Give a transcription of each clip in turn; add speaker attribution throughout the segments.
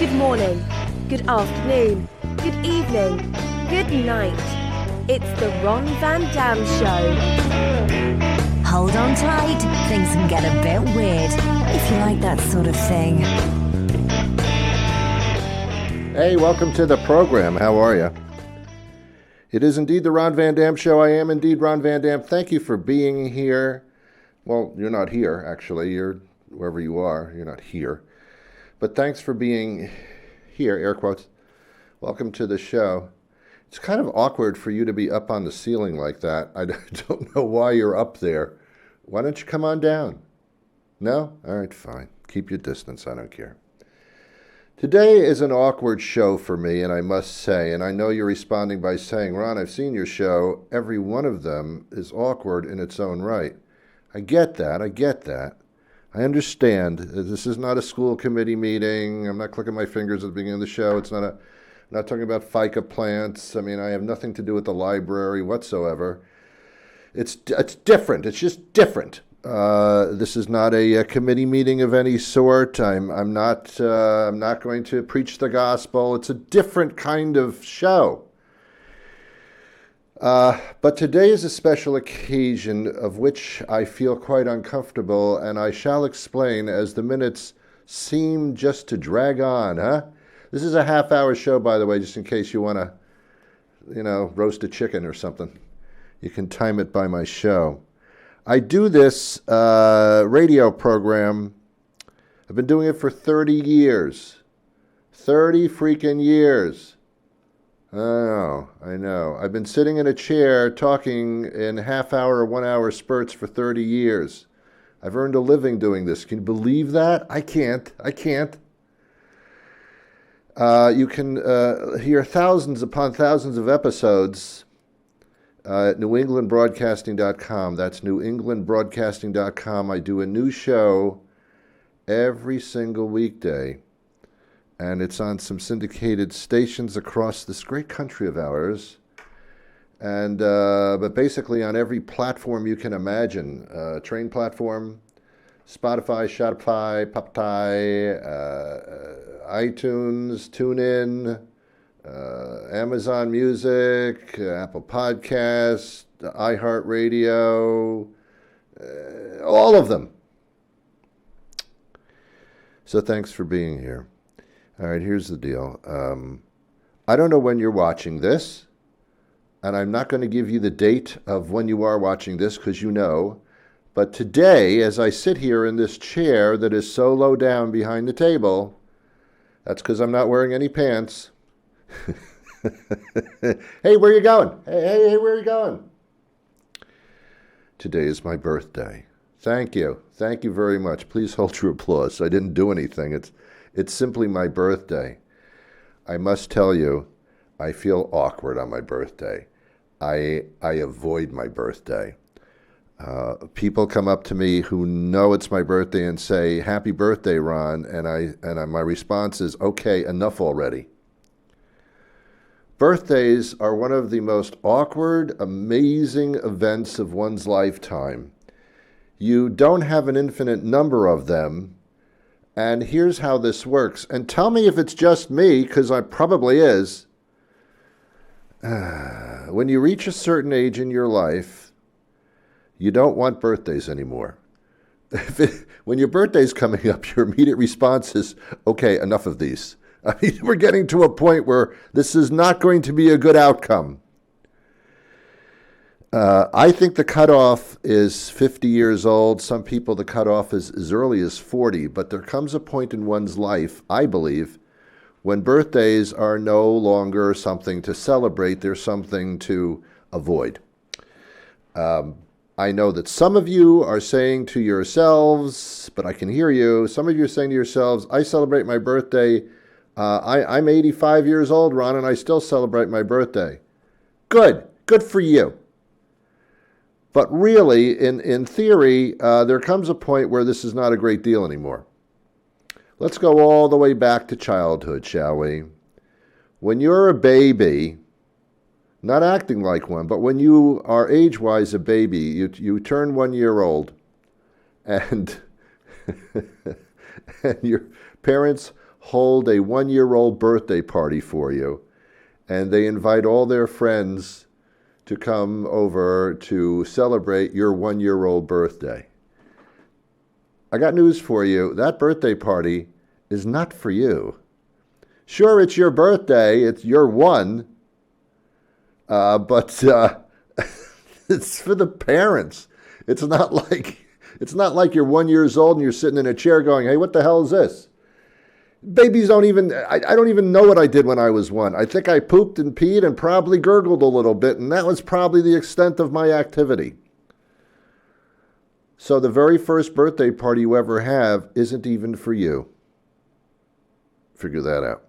Speaker 1: Good morning, good afternoon, good evening, good night. It's the Ron Van Dam Show.
Speaker 2: Hold on tight, things can get a bit weird, if you like that sort of thing.
Speaker 3: Hey, welcome to the program. How are you? It is indeed the Ron Van Dam Show. I am indeed Ron Van Dam. Thank you for being here. Well, you're not here, actually. You're wherever you are. You're not here. But thanks for being here, air quotes. Welcome to the show. It's kind of awkward for you to be up on the ceiling like that. I don't know why you're up there. Why don't you come on down? No? All right, fine. Keep your distance. I don't care. Today is an awkward show for me, and I must say, and I know you're responding by saying, Ron, I've seen your show. Every one of them is awkward in its own right. I get that. I understand. This is not a school committee meeting. I'm not clicking my fingers at the beginning of the show. I'm not talking about FICA plants. I mean, I have nothing to do with the library whatsoever. It's different. It's just different. This is not a committee meeting of any sort. I'm not going to preach the gospel. It's a different kind of show. But today is a special occasion of which I feel quite uncomfortable, and I shall explain as the minutes seem just to drag on, huh? This is a half-hour show, by the way, just in case you want to, roast a chicken or something. You can time it by my show. I do this radio program. I've been doing it for 30 years. 30 freaking years. I know. I've been sitting in a chair talking in half-hour or 1-hour spurts for 30 years. I've earned a living doing this. Can you believe that? I can't. You can hear thousands upon thousands of episodes at newenglandbroadcasting.com. That's newenglandbroadcasting.com. I do a new show every single weekday, and it's on some syndicated stations across this great country of ours. And but basically on every platform you can imagine, train platform, Spotify, Shopify, Popeye, iTunes, TuneIn, Amazon Music, Apple Podcasts, iHeartRadio, all of them. So thanks for being here. All right, here's the deal. I don't know when you're watching this, and I'm not going to give you the date of when you are watching this because you know. But today, as I sit here in this chair that is so low down behind the table, that's because I'm not wearing any pants. Hey, where you going? Hey, where are you going? Today is my birthday. Thank you. Thank you very much. Please hold your applause. I didn't do anything. It's simply my birthday. I must tell you, I feel awkward on my birthday. I avoid my birthday. People come up to me who know it's my birthday and say, "Happy birthday, Ron," and my response is, "Okay, enough already." Birthdays are one of the most awkward, amazing events of one's lifetime. You don't have an infinite number of them, and here's how this works. And tell me if it's just me, because it probably is. When you reach a certain age in your life, you don't want birthdays anymore. When your birthday's coming up, your immediate response is, okay, enough of these. I mean, we're getting to a point where this is not going to be a good outcome. I think the cutoff is 50 years old. Some people, the cutoff is as early as 40. But there comes a point in one's life, I believe, when birthdays are no longer something to celebrate. They're something to avoid. I know that some of you are saying to yourselves, but I can hear you, some of you are saying to yourselves, I celebrate my birthday. I'm 85 years old, Ron, and I still celebrate my birthday. Good for you. But really, in theory, there comes a point where this is not a great deal anymore. Let's go all the way back to childhood, shall we? When you're a baby, not acting like one, but when you are age-wise a baby, you turn 1 year old, and and your parents hold a 1-year-old birthday party for you, and they invite all their friends to come over to celebrate your 1-year-old birthday. I got news for you. That birthday party is not for you. Sure, it's your birthday. It's your one. But it's for the parents. It's not like you're 1 year old and you're sitting in a chair going, hey, what the hell is this? Babies don't even, I don't even know what I did when I was one. I think I pooped and peed and probably gurgled a little bit, and that was probably the extent of my activity. So the very first birthday party you ever have isn't even for you. Figure that out.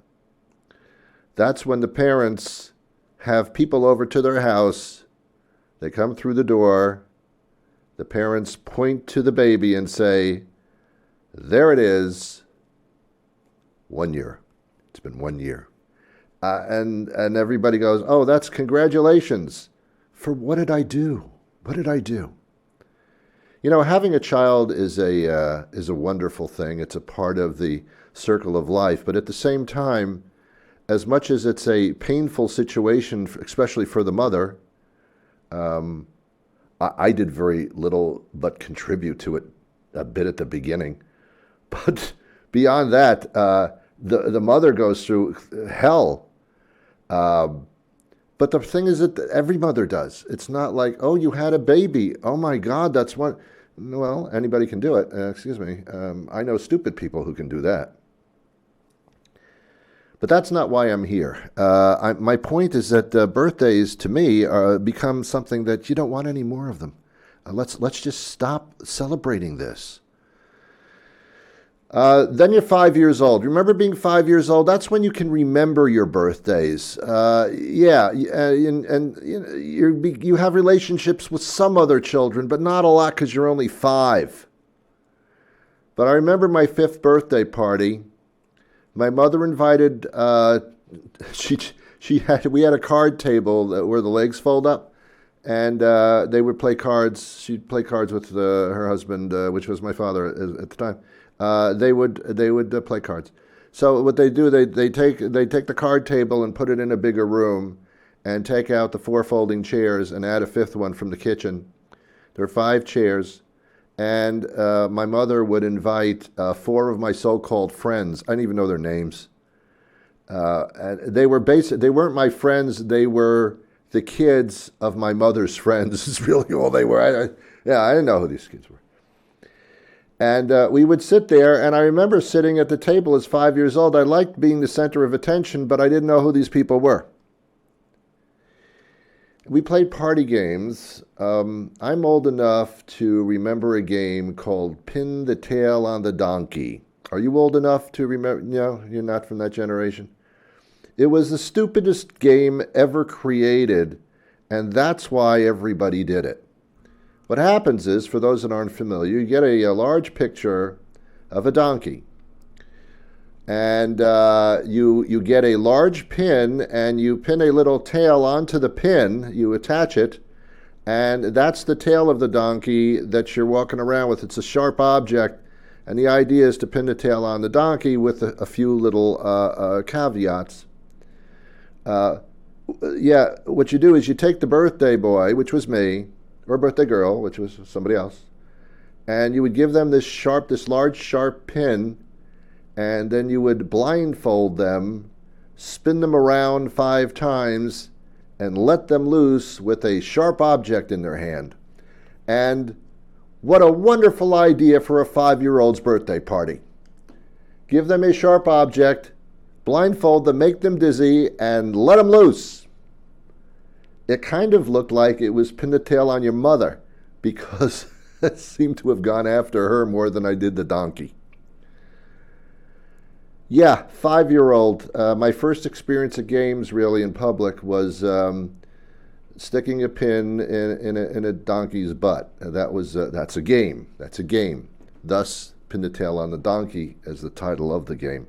Speaker 3: That's when the parents have people over to their house. They come through the door. The parents point to the baby and say, there it is. 1 year. It's been 1 year. And everybody goes, oh, that's congratulations. For what did I do? What did I do? You know, having a child is a wonderful thing. It's a part of the circle of life. But at the same time, as much as it's a painful situation, especially for the mother, I did very little but contribute to it a bit at the beginning. But beyond that, the mother goes through hell. But the thing is that every mother does. It's not like, oh, you had a baby. Oh, my God, that's one. Well, anybody can do it. Excuse me. I know stupid people who can do that. But that's not why I'm here. My point is that birthdays, to me, become something that you don't want any more of them. Let's just stop celebrating this. Then you're 5 years old. Remember being 5 years old? That's when you can remember your birthdays. And you have relationships with some other children, but not a lot because you're only 5. But I remember my 5th birthday party. My mother invited. We had a card table where the legs fold up, and they would play cards. She'd play cards with her husband, which was my father at the time. They would play cards. So what they do, they take the card table and put it in a bigger room, and take out the 4 folding chairs and add a 5th one from the kitchen. There are 5 chairs, and my mother would invite 4 of my so-called friends. I didn't even know their names. And they weren't my friends. They were the kids of my mother's friends. Is really all they were. I didn't know who these kids were. And we would sit there, and I remember sitting at the table as 5 years old. I liked being the center of attention, but I didn't know who these people were. We played party games. I'm old enough to remember a game called Pin the Tail on the Donkey. Are you old enough to remember? No, you're not from that generation. It was the stupidest game ever created, and that's why everybody did it. What happens is, for those that aren't familiar, you get a large picture of a donkey. And you get a large pin, and you pin a little tail onto the pin. You attach it, and that's the tail of the donkey that you're walking around with. It's a sharp object, and the idea is to pin the tail on the donkey with a few little caveats. What you do is you take the birthday boy, which was me, or birthday girl, which was somebody else, and you would give them this large sharp pin, and then you would blindfold them, spin them around 5 times, and let them loose with a sharp object in their hand. And what a wonderful idea for a 5-year-old's birthday party. Give them a sharp object, blindfold them, make them dizzy, and let them loose. It kind of looked like it was pin the tail on your mother, because it seemed to have gone after her more than I did the donkey. Yeah, 5-year-old. My first experience of games really in public was sticking a pin in a donkey's butt. That's a game. That's a game. Thus, Pin the Tail on the Donkey as the title of the game.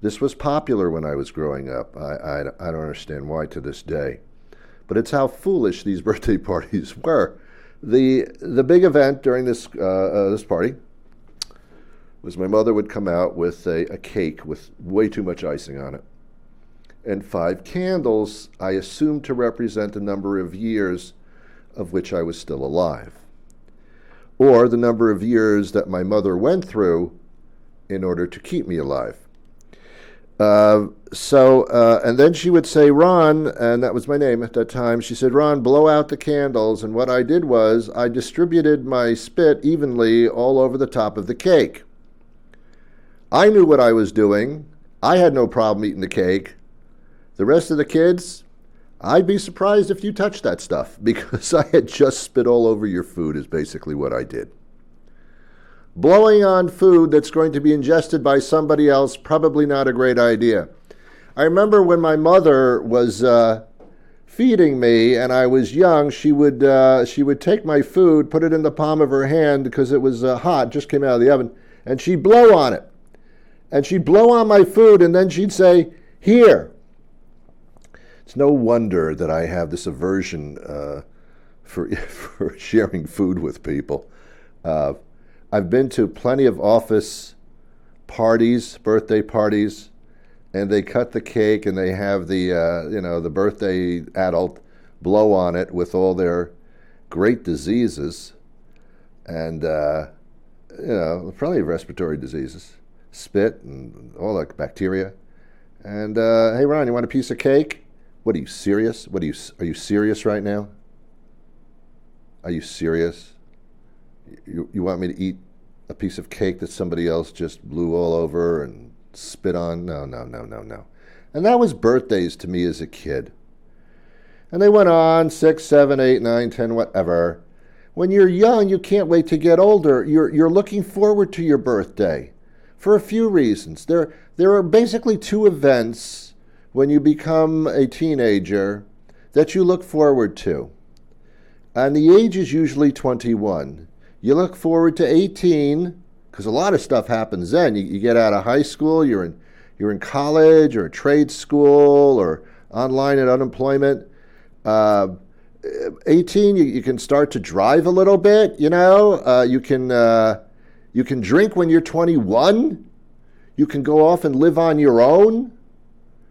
Speaker 3: This was popular when I was growing up. I don't understand why to this day. But it's how foolish these birthday parties were. The big event during this party was my mother would come out with a cake with way too much icing on it, and 5 candles I assumed to represent the number of years of which I was still alive, or the number of years that my mother went through in order to keep me alive. And then she would say, Ron, and that was my name at that time, she said, Ron, blow out the candles. And what I did was I distributed my spit evenly all over the top of the cake. I knew what I was doing. I had no problem eating the cake. The rest of the kids, I'd be surprised if you touched that stuff, because I had just spit all over your food is basically what I did. Blowing on food that's going to be ingested by somebody else, probably not a great idea. I remember when my mother was feeding me and I was young, she would take my food, put it in the palm of her hand because it was hot, just came out of the oven, and she'd blow on it. And she'd blow on my food, and then she'd say, here. It's no wonder that I have this aversion for sharing food with people. I've been to plenty of office parties, birthday parties, and they cut the cake and they have the birthday adult blow on it with all their great diseases and, probably respiratory diseases, spit and all that bacteria. And, hey, Ron, you want a piece of cake? What, are you serious? Are you serious right now? Are you serious? You want me to eat a piece of cake that somebody else just blew all over and spit on? No. And that was birthdays to me as a kid. And they went on 6, 7, 8, 9, 10, whatever. When you're young, you can't wait to get older. You're looking forward to your birthday for a few reasons. There are basically 2 events when you become a teenager that you look forward to. And the age is usually 21. You look forward to 18, because a lot of stuff happens then. You get out of high school, you're in college or trade school or online at unemployment. 18, you can start to drive a little bit, you can drink when you're 21. You can go off and live on your own.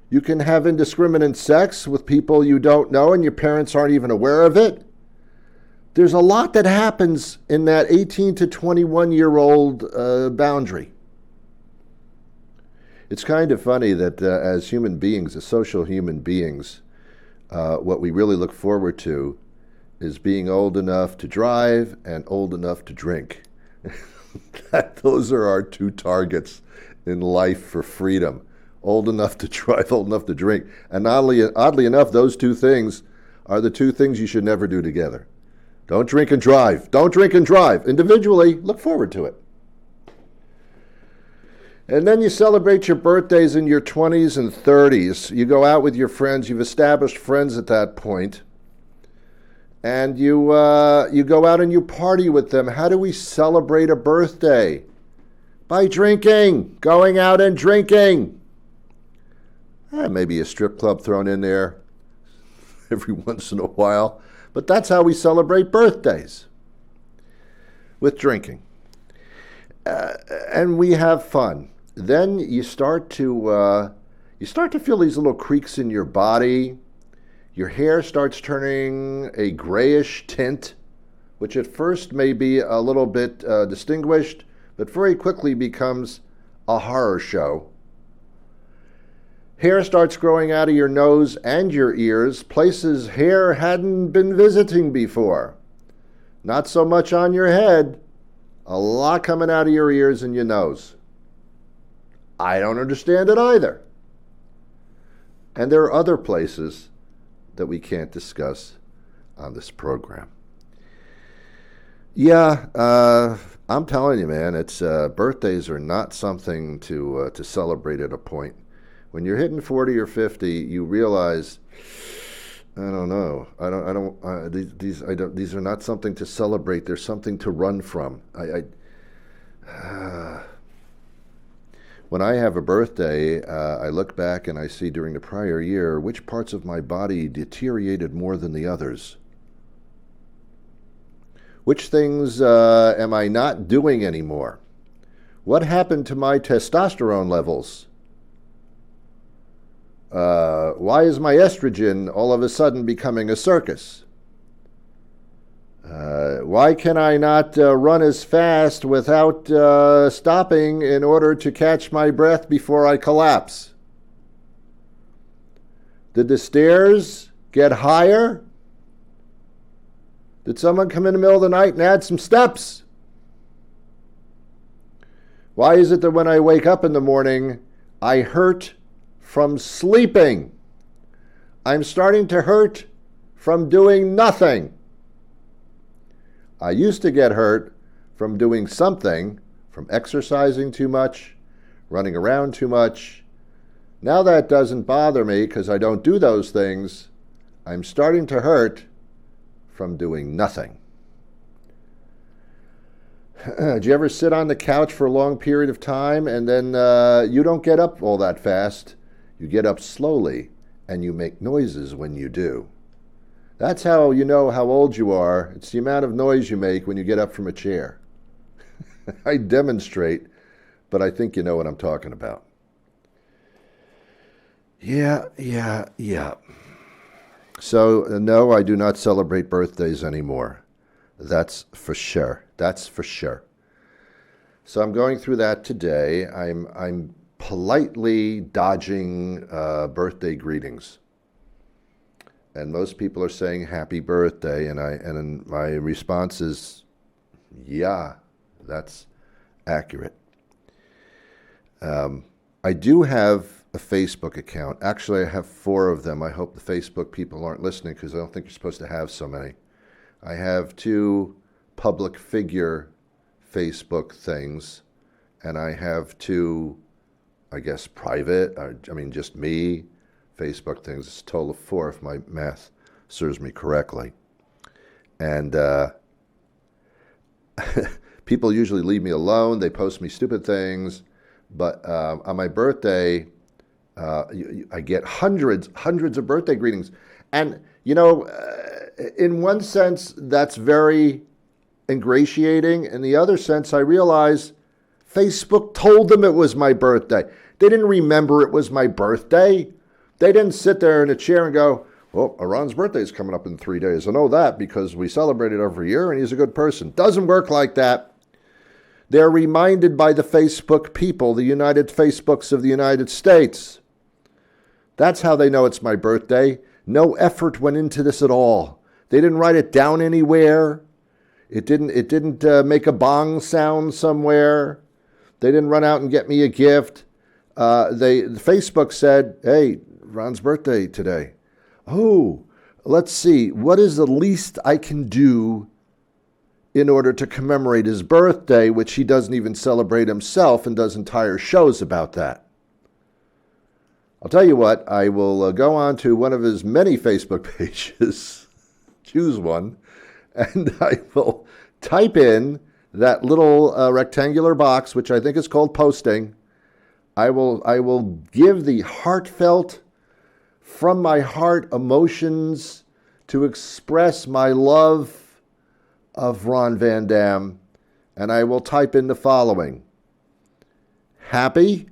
Speaker 3: You can have indiscriminate sex with people you don't know and your parents aren't even aware of it. There's a lot that happens in that 18 to 21-year-old boundary. It's kind of funny that as human beings, as social human beings, what we really look forward to is being old enough to drive and old enough to drink. Those are our 2 targets in life for freedom. Old enough to drive, old enough to drink. And oddly enough, those 2 things are the 2 things you should never do together. Don't drink and drive. Don't drink and drive. Individually, look forward to it. And then you celebrate your birthdays in your 20s and 30s. You go out with your friends. You've established friends at that point. And you go out and you party with them. How do we celebrate a birthday? By drinking. Going out and drinking. Maybe a strip club thrown in there every once in a while. But that's how we celebrate birthdays, with drinking. And we have fun. Then you start to feel these little creaks in your body. Your hair starts turning a grayish tint, which at first may be a little bit distinguished, but very quickly becomes a horror show. Hair starts growing out of your nose and your ears, places hair hadn't been visiting before. Not so much on your head, a lot coming out of your ears and your nose. I don't understand it either. And there are other places that we can't discuss on this program. Yeah, I'm telling you, man, it's birthdays are not something to celebrate at a point. When you're hitting 40 or 50, you realize, I don't know. These are not something to celebrate. They're something to run from. When I have a birthday, I look back and I see during the prior year which parts of my body deteriorated more than the others. Which things am I not doing anymore? What happened to my testosterone levels? Why is my estrogen all of a sudden becoming a circus? Why can I not run as fast without stopping in order to catch my breath before I collapse? Did the stairs get higher? Did someone come in the middle of the night and add some steps? Why is it that when I wake up in the morning, I hurt from sleeping? I'm starting to hurt from doing nothing. I used to get hurt from doing something, from exercising too much, running around too much. Now that doesn't bother me because I don't do those things. I'm starting to hurt from doing nothing. Do you ever sit on the couch for a long period of time and then you don't get up all that fast? You get up slowly and you make noises when you do. That's how you know how old you are. It's the amount of noise you make when you get up from a chair. I demonstrate, but I think you know what I'm talking about. Yeah. So, no, I do not celebrate birthdays anymore. That's for sure. So I'm going through that today. I'm politely dodging birthday greetings. And most people are saying happy birthday, and my response is, yeah, that's accurate. I do have a Facebook account. Actually, I have 4 of them. I hope the Facebook people aren't listening because I don't think you're supposed to have so many. I have 2 public figure Facebook things, and I have 2, I guess, private, just me, Facebook things. It's a total of 4 if my math serves me correctly. And people usually leave me alone. They post me stupid things. But on my birthday, I get hundreds of birthday greetings. And, in one sense, that's very ingratiating. In the other sense, I realize Facebook told them it was my birthday. They didn't remember it was my birthday. They didn't sit there in a chair and go, well, Ron's birthday is coming up in 3 days. I know that because we celebrate it every year and he's a good person. Doesn't work like that. They're reminded by the Facebook people, the United Facebooks of the United States. That's how they know it's my birthday. No effort went into this at all. They didn't write it down anywhere. It didn't make a bong sound somewhere. They didn't run out and get me a gift. Facebook said, hey, Ron's birthday today. Oh, let's see. What is the least I can do in order to commemorate his birthday, which he doesn't even celebrate himself and does entire shows about that? I'll tell you what, I will go on to one of his many Facebook pages, choose one, and I will type in that little rectangular box, which I think is called posting. I will give the heartfelt, from my heart emotions to express my love of Ron Van Dam, and I will type in the following: happy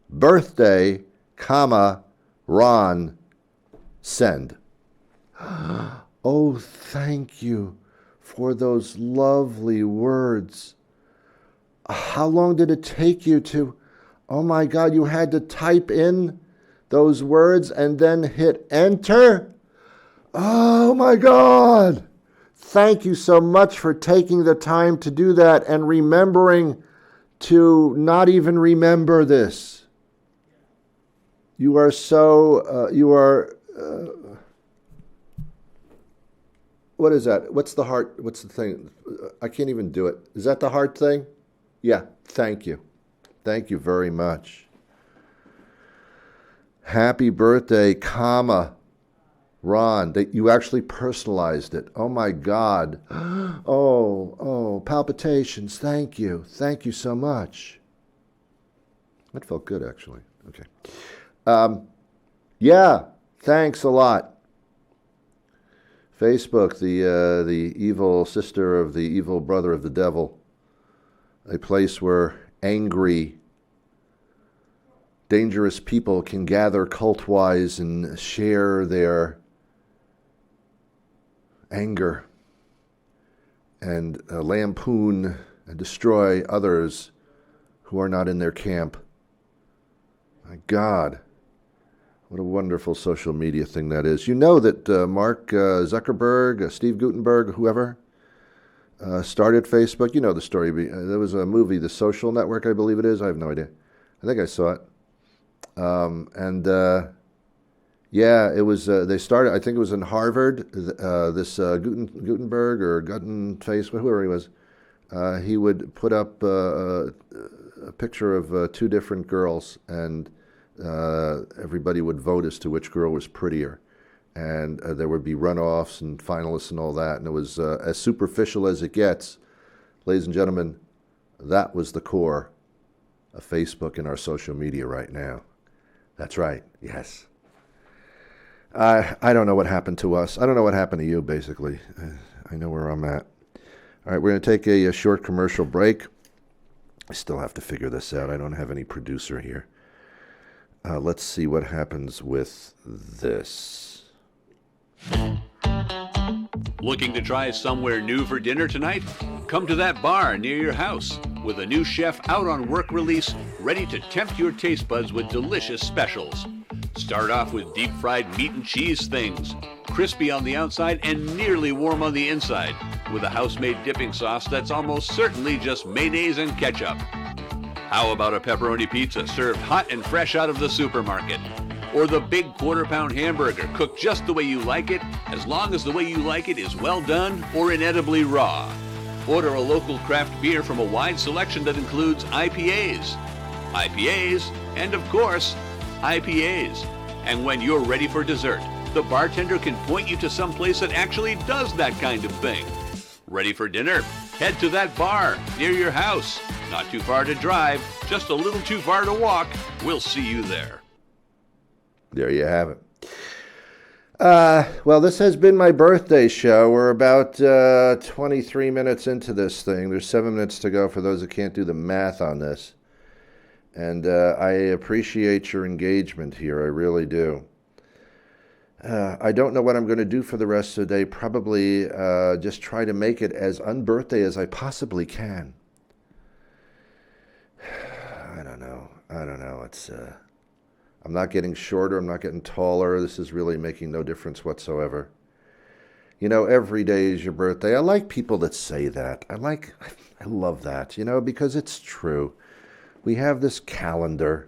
Speaker 3: birthday, Ron, send. Oh, thank you for those lovely words. How long did it take you to... Oh my God, you had to type in those words and then hit enter? Oh my God. Thank you so much for taking the time to do that and remembering to not even remember this. You are so, what is that? What's the heart? What's the thing? I can't even do it. Is that the heart thing? Yeah, thank you. Thank you very much. Happy birthday, Ron. You actually personalized it. Oh my God. Oh, palpitations. Thank you. Thank you so much. That felt good, actually. Okay. Yeah, thanks a lot. Facebook, the evil sister of the evil brother of the devil. A place where angry, dangerous people can gather cult-wise and share their anger and lampoon and destroy others who are not in their camp. My God, what a wonderful social media thing that is. You know that Mark Zuckerberg, Steve Gutenberg, whoever, started Facebook. You know the story. There was a movie, The Social Network, I believe it is. I have no idea. I think I saw it. Yeah, it was, they started, I think it was in Harvard, this Gutenberg or Guttenface, whoever he was, he would put up a picture of two different girls, and everybody would vote as to which girl was prettier. And there would be runoffs and finalists and all that, and it was as superficial as it gets. Ladies and gentlemen, that was the core of Facebook and our social media right now. That's right, yes. I don't know what happened to us. I don't know what happened to you, basically. I know where I'm at. All right, we're going to take a short commercial break. I still have to figure this out. I don't have any producer here. Let's see what happens with this.
Speaker 4: Looking to try somewhere new for dinner tonight? Come to that bar near your house with a new chef out on work release, ready to tempt your taste buds with delicious specials. Start off with deep-fried meat and cheese things, crispy on the outside and nearly warm on the inside, with a house-made dipping sauce that's almost certainly just mayonnaise and ketchup. How about a pepperoni pizza served hot and fresh out of the supermarket? Or the big quarter-pound hamburger cooked just the way you like it, as long as the way you like it is well done or inedibly raw. Order a local craft beer from a wide selection that includes IPAs, and of course, IPAs. And when you're ready for dessert, the bartender can point you to some place that actually does that kind of thing. Ready for dinner? Head to that bar near your house. Not too far to drive, just a little too far to walk. We'll see you there.
Speaker 3: There you have it. Well, this has been my birthday show. We're about 23 minutes into this thing. There's 7 minutes to go for those who can't do the math on this. And I appreciate your engagement here. I really do. I don't know what I'm going to do for the rest of the day. Probably just try to make it as unbirthday as I possibly can. I don't know. It's I'm not getting shorter. I'm not getting taller. This is really making no difference whatsoever. You know, every day is your birthday. I like people that say that. I love that, because it's true. We have this calendar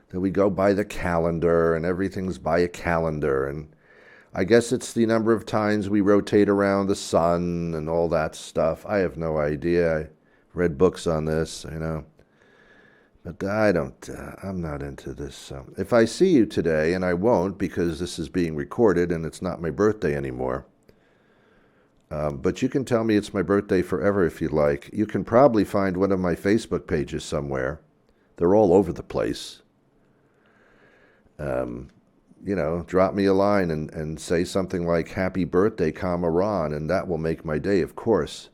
Speaker 3: that we go by the calendar, and everything's by a calendar. And I guess it's the number of times we rotate around the sun and all that stuff. I have no idea. I read books on this, But I'm not into this. If I see you today, and I won't because this is being recorded and it's not my birthday anymore, but you can tell me it's my birthday forever if you like. You can probably find one of my Facebook pages somewhere. They're all over the place. Drop me a line and say something like, happy birthday, Ron, and that will make my day, of course.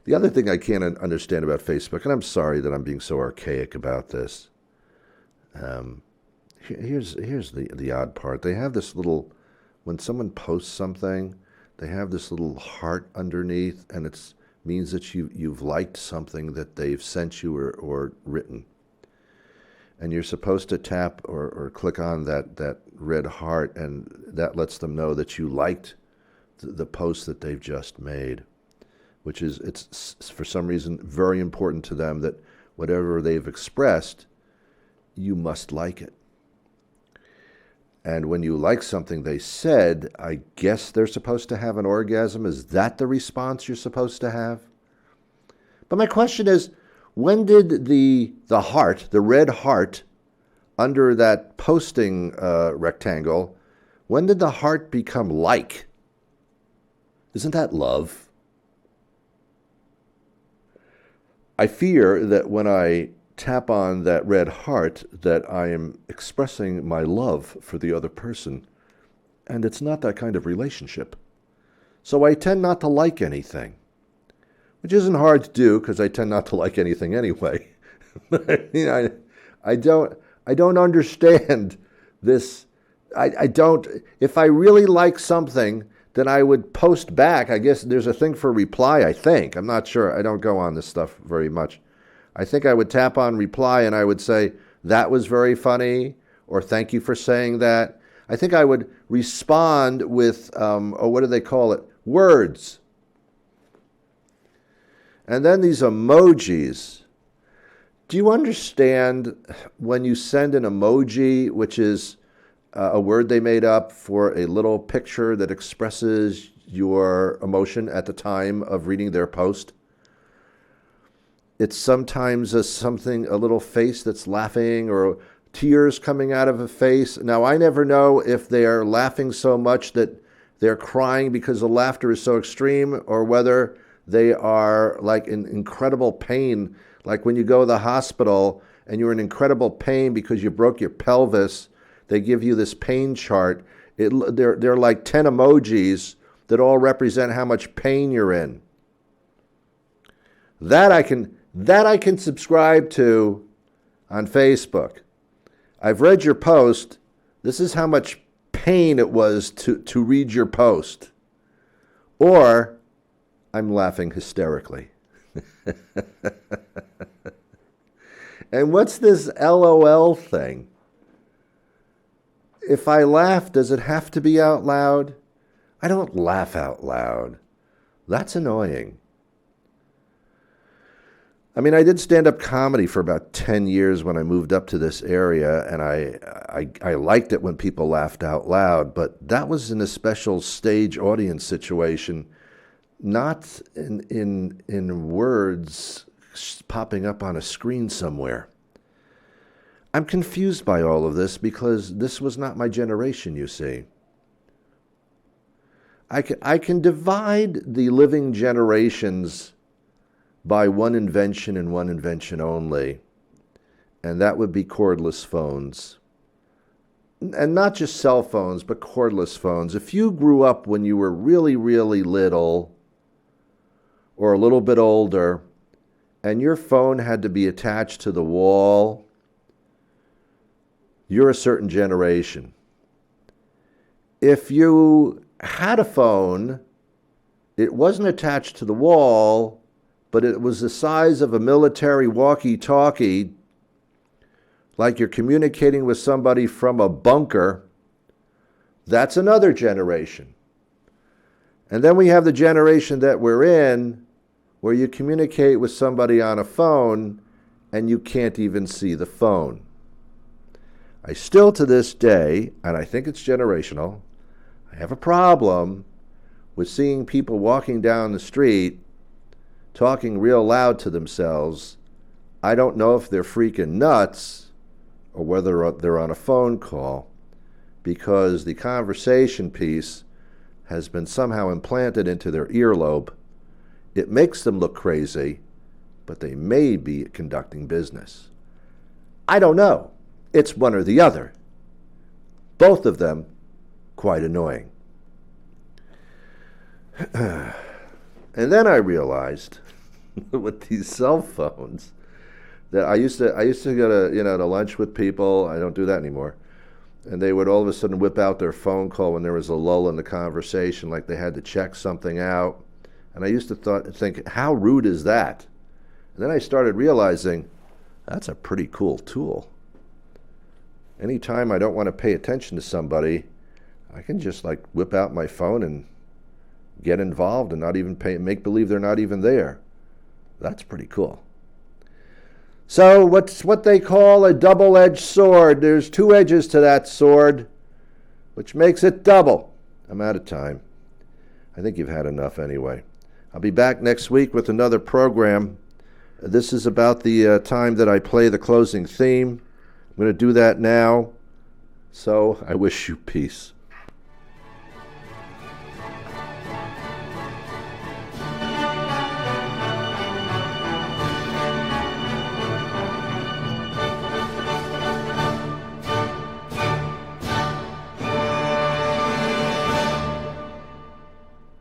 Speaker 3: The other thing I can't understand about Facebook, and I'm sorry that I'm being so archaic about this, here's the odd part. They have this little, when someone posts something, they have this little heart underneath, and it means that you've liked something that they've sent you or written. And you're supposed to tap or click on that red heart, and that lets them know that you liked the post that they've just made. Which is, it's for some reason very important to them that whatever they've expressed, you must like it. And when you like something they said, I guess they're supposed to have an orgasm. Is that the response you're supposed to have? But my question is, when did the heart, the red heart, under that posting rectangle, when did the heart become like? Isn't that love? I fear that when I tap on that red heart that I am expressing my love for the other person, and it's not that kind of relationship. So I tend not to like anything. which isn't hard to do because I tend not to like anything anyway. I don't understand this. I don't. If I really like something, then I would post back. I guess there's a thing for reply, I think. I'm not sure. I don't go on this stuff very much. I think I would tap on reply and I would say, that was very funny, or thank you for saying that. I think I would respond with, what do they call it? Words. And then these emojis. Do you understand when you send an emoji, which is a word they made up for a little picture that expresses your emotion at the time of reading their post? It's sometimes a little face that's laughing or tears coming out of a face. Now, I never know if they're laughing so much that they're crying because the laughter is so extreme, or whether they are like in incredible pain. Like when you go to the hospital and you're in incredible pain because you broke your pelvis, they give you this pain chart. They're like 10 emojis that all represent how much pain you're in. That I can subscribe to on Facebook. I've read your post. This is how much pain it was to read your post. Or I'm laughing hysterically. And what's this LOL thing? If I laugh, does it have to be out loud? I don't laugh out loud. That's annoying. I mean, I did stand-up comedy for about 10 years when I moved up to this area, and I liked it when people laughed out loud, but that was in a special stage audience situation, not in words popping up on a screen somewhere. I'm confused by all of this because this was not my generation, you see. I can divide the living generations by one invention and one invention only, and that would be cordless phones. And not just cell phones, but cordless phones. If you grew up when you were really, really little or a little bit older, and your phone had to be attached to the wall, you're a certain generation. If you had a phone, it wasn't attached to the wall, but it was the size of a military walkie-talkie, like you're communicating with somebody from a bunker, that's another generation. And then we have the generation that we're in, where you communicate with somebody on a phone and you can't even see the phone. I still, to this day, and I think it's generational, I have a problem with seeing people walking down the street talking real loud to themselves. I don't know if they're freaking nuts or whether they're on a phone call, because the conversation piece has been somehow implanted into their earlobe. It makes them look crazy, but they may be conducting business. I don't know. It's one or the other. Both of them quite annoying. And then I realized with these cell phones that I used to go to lunch with people. I don't do that anymore. And they would all of a sudden whip out their phone call when there was a lull in the conversation, like they had to check something out. And I used to think, how rude is that? And then I started realizing that's a pretty cool tool. Anytime I don't want to pay attention to somebody, I can just like whip out my phone and get involved and not even make believe they're not even there. That's pretty cool. So what's what they call a double-edged sword. There's two edges to that sword, which makes it double. I'm out of time. I think you've had enough anyway. I'll be back next week with another program. This is about the time that I play the closing theme. I'm going to do that now. So I wish you peace.